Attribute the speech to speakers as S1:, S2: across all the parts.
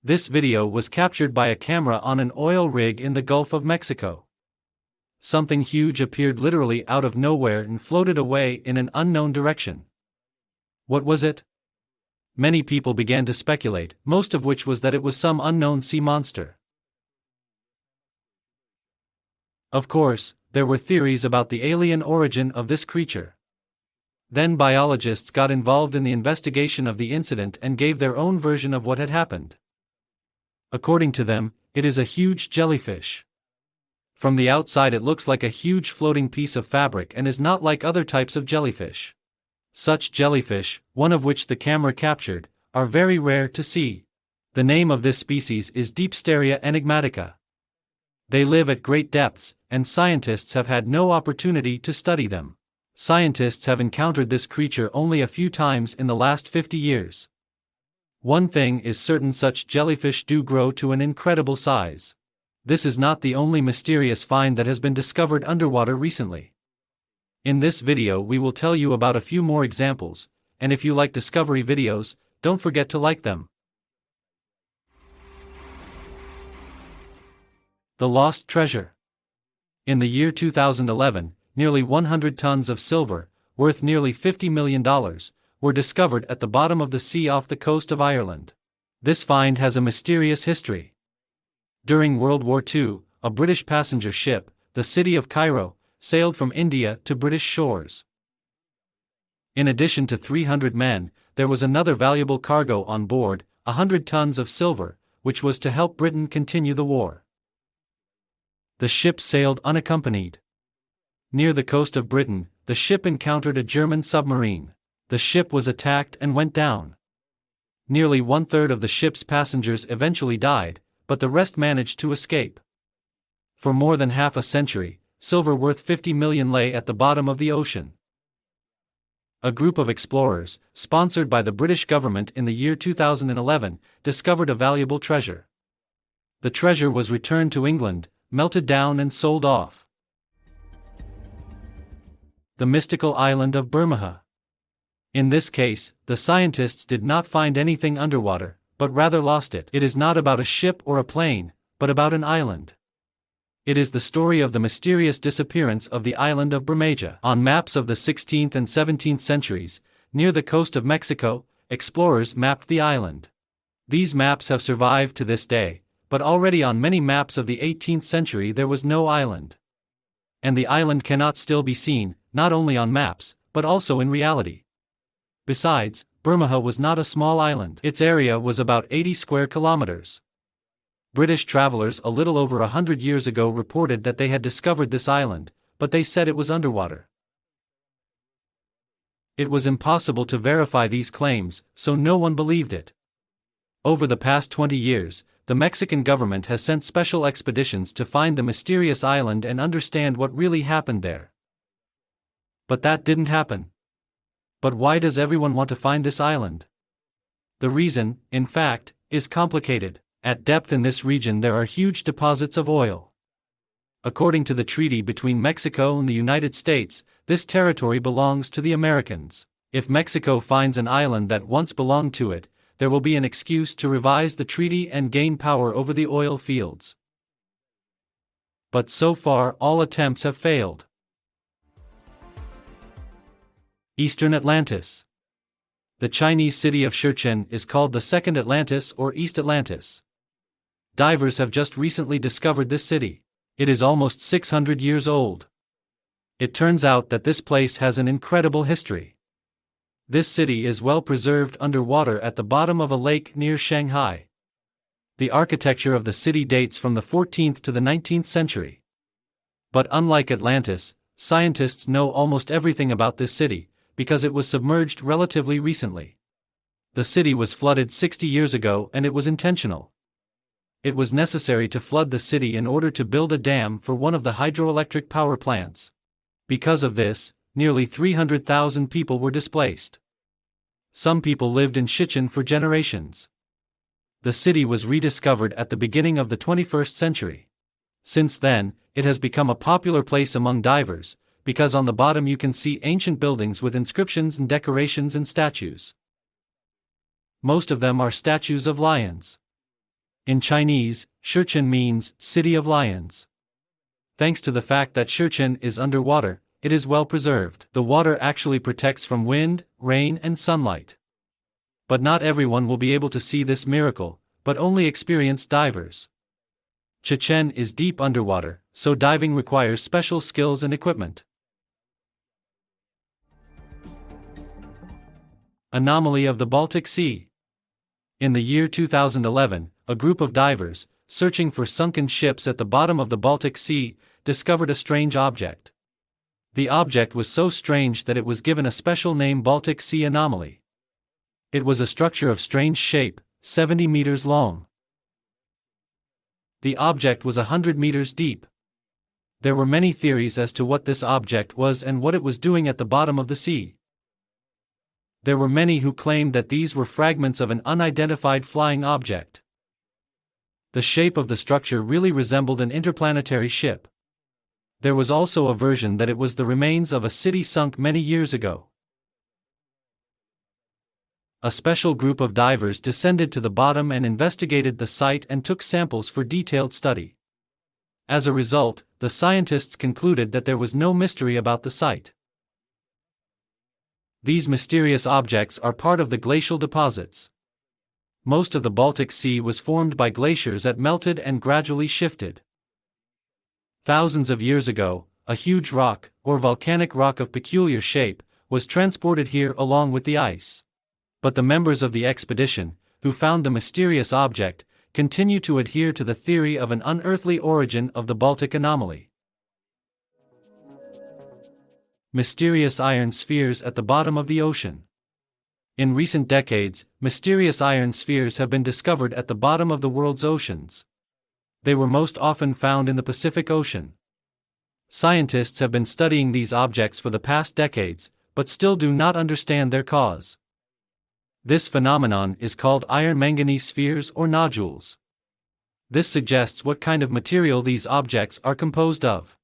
S1: This video was captured by a camera on an oil rig in the Gulf of Mexico. Something huge appeared literally out of nowhere and floated away in an unknown direction. What was it? Many people began to speculate, most of which was that it was some unknown sea monster. Of course, there were theories about the alien origin of this creature. Then biologists got involved in the investigation of the incident and gave their own version of what had happened. According to them, it is a huge jellyfish. From the outside it looks like a huge floating piece of fabric and is not like other types of jellyfish. Such jellyfish, one of which the camera captured, are very rare to see. The name of this species is Deepsteria enigmatica. They live at great depths, and scientists have had no opportunity to study them. Scientists have encountered this creature only a few times in the last 50 years. One thing is certain: such jellyfish do grow to an incredible size. This is not the only mysterious find that has been discovered underwater recently. In this video we will tell you about a few more examples, and if you like discovery videos, don't forget to like them. The lost treasure. In the year 2011, nearly 100 tons of silver, worth nearly $50 million, were discovered at the bottom of the sea off the coast of Ireland. This find has a mysterious history. During World War II, a British passenger ship, the City of Cairo, sailed from India to British shores. In addition to 300 men, there was another valuable cargo on board, 100 tons of silver, which was to help Britain continue the war. The ship sailed unaccompanied. Near the coast of Britain, the ship encountered a German submarine. The ship was attacked and went down. Nearly one-third of the ship's passengers eventually died, but the rest managed to escape. For more than half a century, silver worth 50 million lay at the bottom of the ocean. A group of explorers, sponsored by the British government in the year 2011, discovered a valuable treasure. The treasure was returned to England, melted down and sold off. The mystical island of Burmaha. In this case, the scientists did not find anything underwater, but rather lost it. It is not about a ship or a plane, but about an island. It is the story of the mysterious disappearance of the island of Burmaja. On maps of the 16th and 17th centuries, near the coast of Mexico, explorers mapped the island. These maps have survived to this day, but already on many maps of the 18th century there was no island. And the island cannot still be seen, not only on maps, but also in reality. Besides, Burmaha was not a small island. Its area was about 80 square kilometers. British travelers a little over 100 years ago reported that they had discovered this island, but they said it was underwater. It was impossible to verify these claims, so no one believed it. Over the past 20 years, the Mexican government has sent special expeditions to find the mysterious island and understand what really happened there. But that didn't happen. But why does everyone want to find this island? The reason, in fact, is complicated. At depth in this region there are huge deposits of oil. According to the treaty between Mexico and the United States, this territory belongs to the Americans. If Mexico finds an island that once belonged to it, there will be an excuse to revise the treaty and gain power over the oil fields. But so far all attempts have failed. Eastern Atlantis. The Chinese city of Shenzhen is called the Second Atlantis or East Atlantis. Divers have just recently discovered this city. It is almost 600 years old. It turns out that this place has an incredible history. This city is well preserved underwater at the bottom of a lake near Shanghai. The architecture of the city dates from the 14th to the 19th century. But unlike Atlantis, scientists know almost everything about this city, because it was submerged relatively recently. The city was flooded 60 years ago and it was intentional. It was necessary to flood the city in order to build a dam for one of the hydroelectric power plants. Because of this, nearly 300,000 people were displaced. Some people lived in Shenzhen for generations. The city was rediscovered at the beginning of the 21st century. Since then, it has become a popular place among divers, because on the bottom you can see ancient buildings with inscriptions and decorations and statues. Most of them are statues of lions. In Chinese, Shichen means city of lions. Thanks to the fact that Shichen is underwater, it is well preserved. The water actually protects from wind, rain, and sunlight. But not everyone will be able to see this miracle, but only experienced divers. Shichen is deep underwater, so diving requires special skills and equipment. Anomaly of the Baltic Sea. In the year 2011, a group of divers, searching for sunken ships at the bottom of the Baltic Sea, discovered a strange object. The object was so strange that it was given a special name: Baltic Sea Anomaly. It was a structure of strange shape, 70 meters long. The object was 100 meters deep. There were many theories as to what this object was and what it was doing at the bottom of the sea. There were many who claimed that these were fragments of an unidentified flying object. The shape of the structure really resembled an interplanetary ship. There was also a version that it was the remains of a city sunk many years ago. A special group of divers descended to the bottom and investigated the site and took samples for detailed study. As a result, the scientists concluded that there was no mystery about the site. These mysterious objects are part of the glacial deposits. Most of the Baltic Sea was formed by glaciers that melted and gradually shifted. Thousands of years ago, a huge rock, or volcanic rock of peculiar shape, was transported here along with the ice. But the members of the expedition, who found the mysterious object, continue to adhere to the theory of an unearthly origin of the Baltic anomaly. Mysterious iron spheres at the bottom of the ocean. In recent decades, mysterious iron spheres have been discovered at the bottom of the world's oceans. They were most often found in the Pacific Ocean. Scientists have been studying these objects for the past decades, but still do not understand their cause. This phenomenon is called iron-manganese spheres or nodules. This suggests what kind of material these objects are composed of.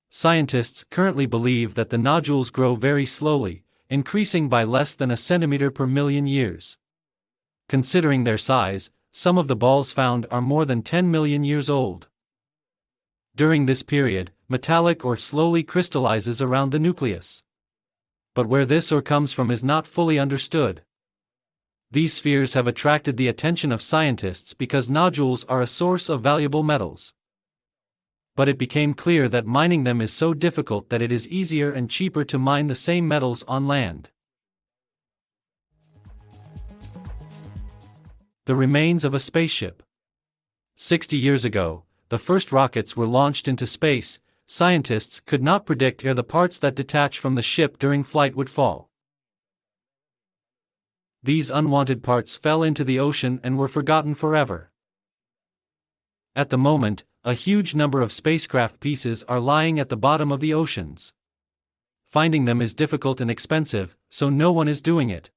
S1: Scientists currently believe that the nodules grow very slowly, increasing by less than a centimeter per million years. Considering their size, some of the balls found are more than 10 million years old. During this period, metallic ore slowly crystallizes around the nucleus. But where this ore comes from is not fully understood. These spheres have attracted the attention of scientists because nodules are a source of valuable metals. But it became clear that mining them is so difficult that it is easier and cheaper to mine the same metals on land. The remains of a spaceship. 60 years ago, the first rockets were launched into space. Scientists could not predict where the parts that detach from the ship during flight would fall. These unwanted parts fell into the ocean and were forgotten forever. At the moment, a huge number of spacecraft pieces are lying at the bottom of the oceans. Finding them is difficult and expensive, so no one is doing it.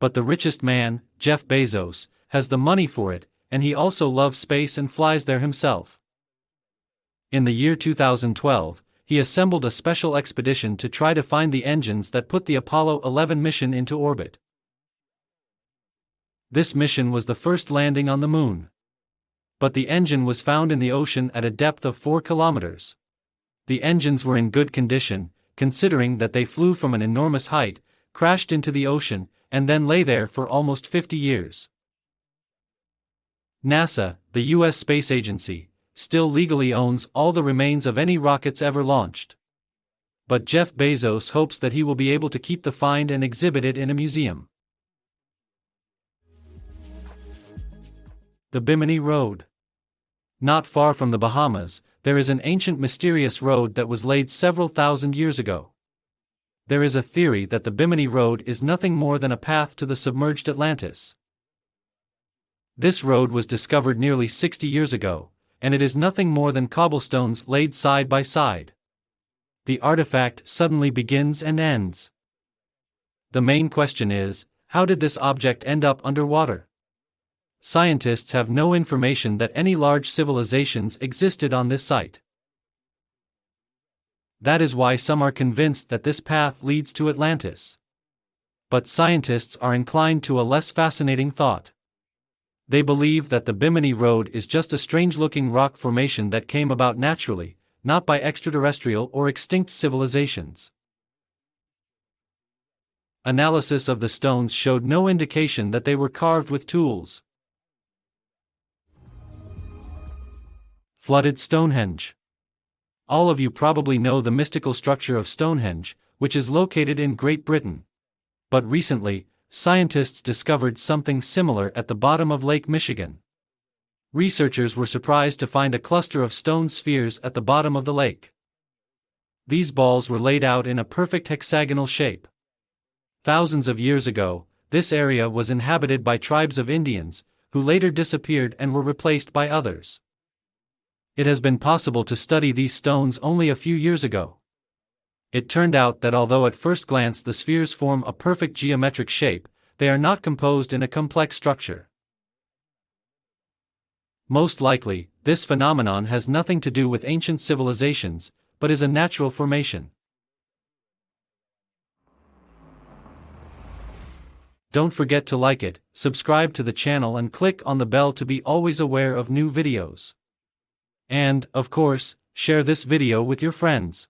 S1: But the richest man, Jeff Bezos, has the money for it, and he also loves space and flies there himself. In the year 2012, he assembled a special expedition to try to find the engines that put the Apollo 11 mission into orbit. This mission was the first landing on the moon. But the engine was found in the ocean at a depth of 4 kilometers. The engines were in good condition, considering that they flew from an enormous height, crashed into the ocean, and then lay there for almost 50 years. NASA, the U.S. space agency, still legally owns all the remains of any rockets ever launched. But Jeff Bezos hopes that he will be able to keep the find and exhibit it in a museum. The Bimini Road. Not far from the Bahamas, there is an ancient mysterious road that was laid several thousand years ago. There is a theory that the Bimini Road is nothing more than a path to the submerged Atlantis. This road was discovered nearly 60 years ago, and it is nothing more than cobblestones laid side by side. The artifact suddenly begins and ends. The main question is, how did this object end up underwater? Scientists have no information that any large civilizations existed on this site. That is why some are convinced that this path leads to Atlantis. But scientists are inclined to a less fascinating thought. They believe that the Bimini Road is just a strange-looking rock formation that came about naturally, not by extraterrestrial or extinct civilizations. Analysis of the stones showed no indication that they were carved with tools. Flooded Stonehenge. All of you probably know the mystical structure of Stonehenge, which is located in Great Britain. But recently, scientists discovered something similar at the bottom of Lake Michigan. Researchers were surprised to find a cluster of stone spheres at the bottom of the lake. These balls were laid out in a perfect hexagonal shape. Thousands of years ago, this area was inhabited by tribes of Indians, who later disappeared and were replaced by others. It has been possible to study these stones only a few years ago. It turned out that although at first glance the spheres form a perfect geometric shape, they are not composed in a complex structure. Most likely, this phenomenon has nothing to do with ancient civilizations, but is a natural formation. Don't forget to like it, subscribe to the channel and click on the bell to be always aware of new videos. And, of course, share this video with your friends.